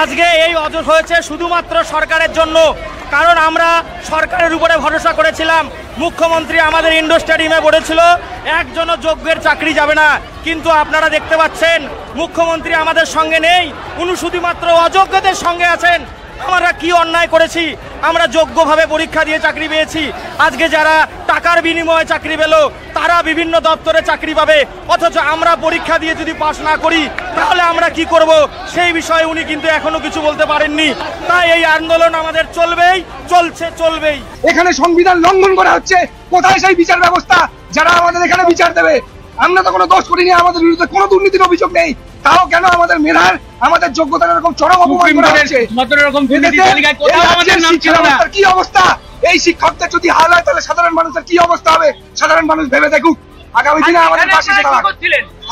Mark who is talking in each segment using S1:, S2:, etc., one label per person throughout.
S1: আজকে এই অজর হয়েছে শুধুমাত্র সরকারের জন্য, কারণ আমরা সরকারের উপরে ভরসা করেছিলাম। মুখ্যমন্ত্রী আমাদের ইন্ডোর স্টেডিয়ামে বলেছিল একজনও যোগ্যের চাকরি যাবে না, কিন্তু আপনারা দেখতে পাচ্ছেন মুখ্যমন্ত্রী আমাদের সঙ্গে নেই, উনি শুধুমাত্র অযোগ্যদের সঙ্গে আছেন। আমরা কি অন্যায় করেছি? আমরা যোগ্যভাবে পরীক্ষা দিয়ে চাকরি পেয়েছি। আজকে যারা টাকার বিনিময়ে চাকরি পেল তারা বিভিন্ন দপ্তরে চাকরি পাবে, অথচ আমরা পরীক্ষা দিয়ে যদি পাস না করি তাহলে আমরা কি করব? সেই বিষয়ে উনি কিন্তু এখনো কিছু বলতে পারেননি। তাই এই আন্দোলন আমাদের চলবেই, চলবেই।
S2: এখানে সংবিধান লঙ্ঘন করা হচ্ছে। কোথায় সেই বিচার ব্যবস্থা যারা আমাদের এখানে বিচার দেবে? আমরা তো কোনো দোষ করিনি, আমাদের বিরুদ্ধে কোনো দুর্নীতির অভিযোগ নেই, তাও কেন আমাদের মেধার, আমাদের যোগ্যতার এরকম চরম অপমান করা হচ্ছে? কি অবস্থা? এই শিক্ষকদের যদি হাল হয় তাহলে সাধারণ মানুষের কি অবস্থা হবে? সাধারণ মানুষ ভেবে দেখুক। আগামী দিনে আমাদের পাশে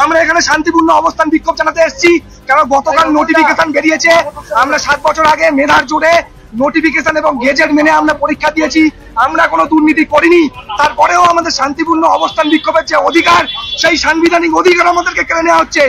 S2: আমরা এখানে শান্তিপূর্ণ অবস্থান বিক্ষোভ জানাতে এসেছি, কারণ গতকাল নোটিফিকেশন বেরিয়েছে। আমরা 7 বছর আগে মেধার জোরে নোটিফিকেশন এবং গেজেট মেনে আমরা পরীক্ষা দিয়েছি, আমরা কোনো দুর্নীতি করিনি। তারপরেও আমাদের শান্তিপূর্ণ অবস্থান বিক্ষোভের যে অধিকার, সেই সাংবিধানিক অধিকার আমাদেরকে কেড়ে নেওয়া হচ্ছে।